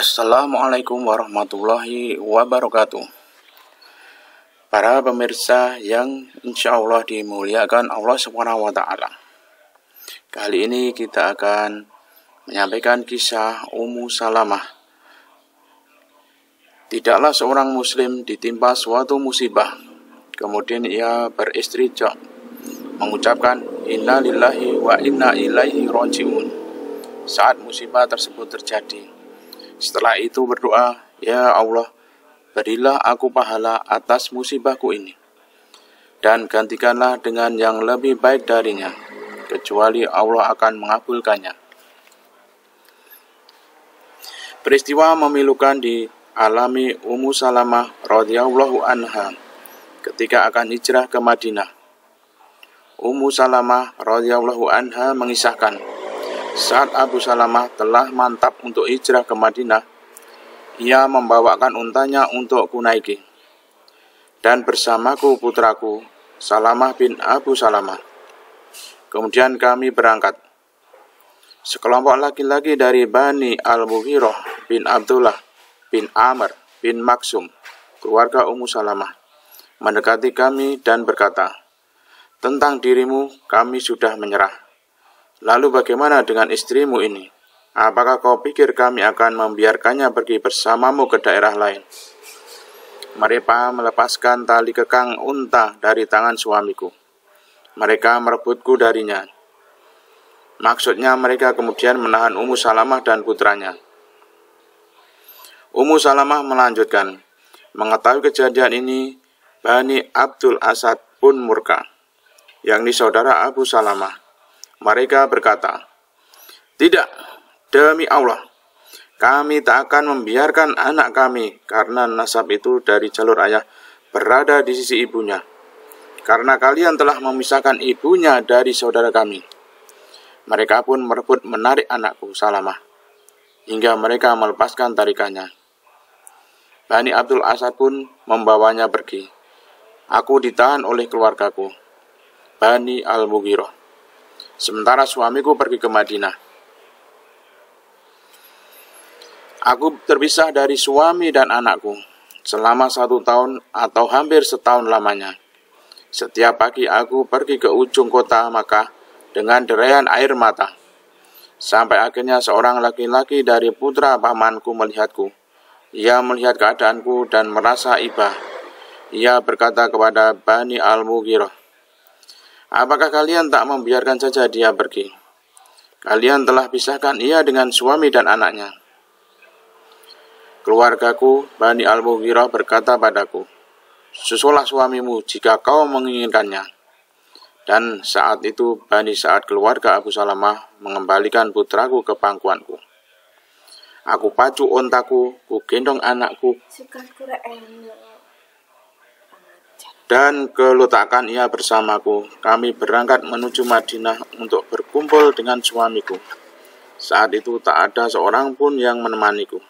Assalamualaikum warahmatullahi wabarakatuh. Para pemirsa yang insya Allah dimuliakan Allah Subhanahu wa Ta'ala. Kali ini kita akan menyampaikan kisah Ummu Salamah. Tidaklah seorang muslim ditimpa suatu musibah, kemudian ia beristirja mengucapkan inna lillahi wa inna ilaihi raji'un saat musibah tersebut terjadi. Setelah itu berdoa, ya Allah, berilah aku pahala atas musibahku ini, dan gantikanlah dengan yang lebih baik darinya, kecuali Allah akan mengabulkannya. Peristiwa memilukan dialami Ummu Salamah radhiyallahu anha ketika akan hijrah ke Madinah. Ummu Salamah radhiyallahu anha mengisahkan, saat Abu Salamah telah mantap untuk hijrah ke Madinah, ia membawakan untanya untuk kunaiki, dan bersamaku putraku Salamah bin Abu Salamah. Kemudian kami berangkat. Sekelompok laki-laki dari Bani Al-Mughirah bin Abdullah bin Amr bin Maksum, keluarga Ummu Salamah, mendekati kami dan berkata, tentang dirimu kami sudah menyerah. Lalu bagaimana dengan istrimu ini? Apakah kau pikir kami akan membiarkannya pergi bersamamu ke daerah lain? Mereka melepaskan tali kekang unta dari tangan suamiku. Mereka merebutku darinya. Maksudnya mereka kemudian menahan Ummu Salamah dan putranya. Ummu Salamah melanjutkan, mengetahui kejadian ini, Bani Abdul Asad pun murka, yakni saudara Abu Salamah. Mereka berkata, tidak, demi Allah, kami tak akan membiarkan anak kami karena nasab itu dari jalur ayah berada di sisi ibunya, karena kalian telah memisahkan ibunya dari saudara kami. Mereka pun merebut menarik anakku Salamah, hingga mereka melepaskan tarikannya. Bani Abdul Asad pun membawanya pergi. Aku ditahan oleh keluargaku, Bani Al-Mughirah. Sementara suamiku pergi ke Madinah. Aku terpisah dari suami dan anakku selama 1 tahun atau hampir setahun lamanya. Setiap pagi aku pergi ke ujung kota Makkah dengan derayan air mata. Sampai akhirnya seorang laki-laki dari putra pamanku melihatku. Ia melihat keadaanku dan merasa iba. Ia berkata kepada Bani Al-Mughirah, apakah kalian tak membiarkan saja dia pergi? Kalian telah pisahkan ia dengan suami dan anaknya. Keluargaku, Bani Al-Mughirah berkata padaku, susulah suamimu jika kau menginginkannya. Dan saat itu Bani Sa'ad keluarga Abu Salamah mengembalikan putraku ke pangkuanku. Aku pacu ontaku, ku gendong anakku, dan keletakan ia bersamaku. Kami berangkat menuju Madinah untuk berkumpul dengan suamiku. Saat itu tak ada seorang pun yang menemaniku.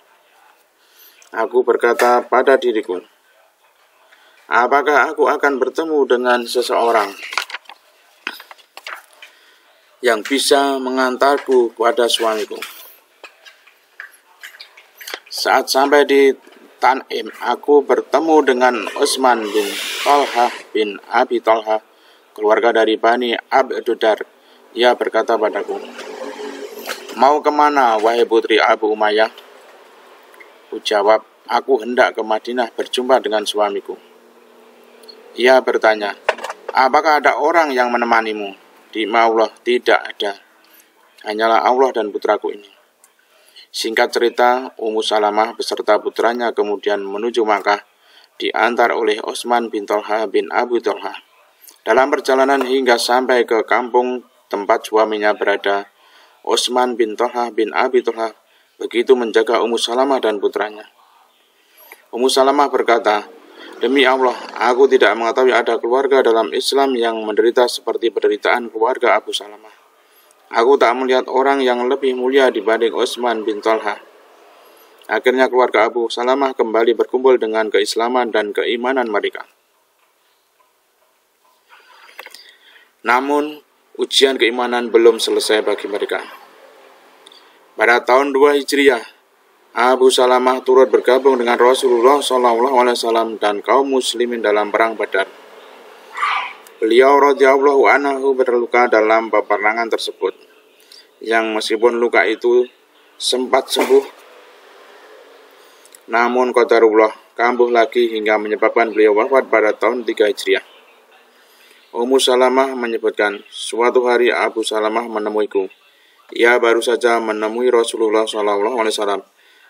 Aku berkata pada diriku, apakah aku akan bertemu dengan seseorang yang bisa mengantarku kepada suamiku? Saat sampai di Tan'im, aku bertemu dengan Utsman bin Thalhah bin Abi Thalhah, keluarga dari Bani Abdudar. Ia berkata padaku, mau kemana wahai putri Abu Umayyah? Kujawab, aku hendak ke Madinah berjumpa dengan suamiku. Ia bertanya, apakah ada orang yang menemanimu? Demi Allah, tidak ada. Hanyalah Allah dan putraku ini. Singkat cerita, Ummu Salamah beserta putranya kemudian menuju Makkah, diantar oleh Utsman bin Thalhah bin Abu Thalhah. Dalam perjalanan hingga sampai ke kampung tempat suaminya berada, Utsman bin Thalhah bin Abi Thalhah begitu menjaga Ummu Salamah dan putranya. Ummu Salamah berkata, demi Allah, aku tidak mengetahui ada keluarga dalam Islam yang menderita seperti penderitaan keluarga Abu Salamah. Aku tak melihat orang yang lebih mulia dibanding Utsman bin Thalhah. Akhirnya keluarga Abu Salamah kembali berkumpul dengan keislaman dan keimanan mereka. Namun, ujian keimanan belum selesai bagi mereka. Pada tahun 2 Hijriah, Abu Salamah turut bergabung dengan Rasulullah SAW dan kaum muslimin dalam perang Badar. Beliau radhiyallahu anhu terluka dalam peperangan tersebut, yang meskipun luka itu sempat sembuh, namun qadarullah kambuh lagi hingga menyebabkan beliau wafat pada tahun 3 Hijriah. Ummu Salamah menyebutkan, suatu hari Abu Salamah menemuiku. Ia baru saja menemui Rasulullah SAW.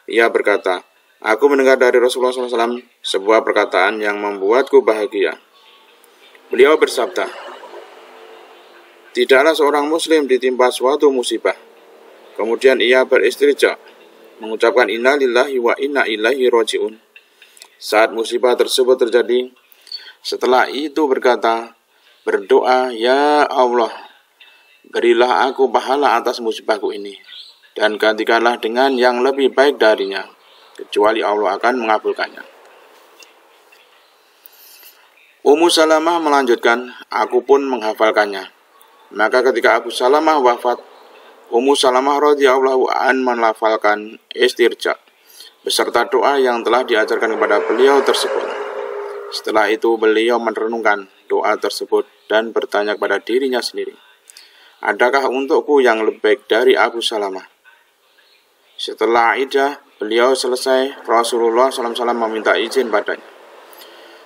Ia berkata, aku mendengar dari Rasulullah SAW sebuah perkataan yang membuatku bahagia. Beliau bersabda, tidaklah seorang muslim ditimpa suatu musibah, kemudian ia beristirja, mengucapkan inna lillahi wa inna ilaihi raji'un. Saat musibah tersebut terjadi, setelah itu berdoa, ya Allah, berilah aku pahala atas musibahku ini, dan gantikanlah dengan yang lebih baik darinya, kecuali Allah akan mengabulkannya. Ummu Salamah melanjutkan, aku pun menghafalkannya. Maka ketika Abu Salamah wafat, Ummu Salamah radhiyallahu an melafalkan istirja beserta doa yang telah diajarkan kepada beliau tersebut. Setelah itu beliau merenungkan doa tersebut dan bertanya kepada dirinya sendiri, adakah untukku yang lebih baik dari Abu Salamah? Setelah iddah beliau selesai, Rasulullah SAW meminta izin padanya.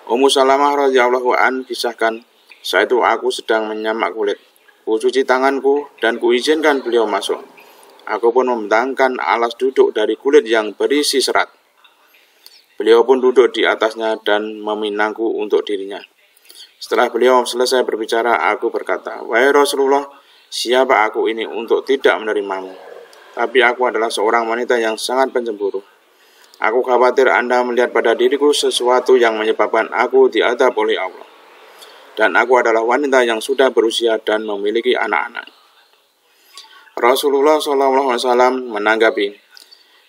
Ummu Salamah radhiyallahu an kisahkan, saat itu aku sedang menyamak kulit. Ku cuci tanganku dan kuizinkan beliau masuk. Aku pun membentangkan alas duduk dari kulit yang berisi serat. Beliau pun duduk di atasnya dan meminangku untuk dirinya. Setelah beliau selesai berbicara, aku berkata, wahai Rasulullah, siapa aku ini untuk tidak menerimamu? Tapi aku adalah seorang wanita yang sangat pencemburu. Aku khawatir Anda melihat pada diriku sesuatu yang menyebabkan aku diadab oleh Allah. Dan aku adalah wanita yang sudah berusia dan memiliki anak-anak. Rasulullah SAW menanggapi,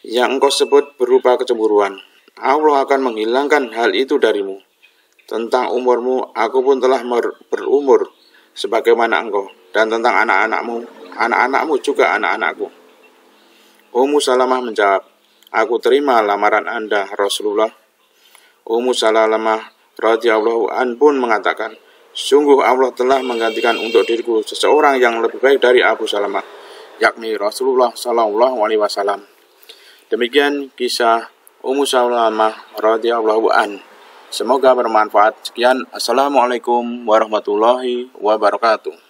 yang engkau sebut berupa kecemburuan. Allah akan menghilangkan hal itu darimu. Tentang umurmu, aku pun telah berumur sebagaimana engkau. Dan tentang anak-anakmu juga anak-anakku. Ummu Salamah menjawab, aku terima lamaran Anda, Rasulullah. Ummu Salamah radhiyallahu an pun mengatakan, sungguh Allah telah menggantikan untuk diriku seseorang yang lebih baik dari Abu Salamah, yakni Rasulullah SAW. Demikian kisah Ummu Salamah radhiyallahu an. Semoga bermanfaat. Sekian, assalamualaikum warahmatullahi wabarakatuh.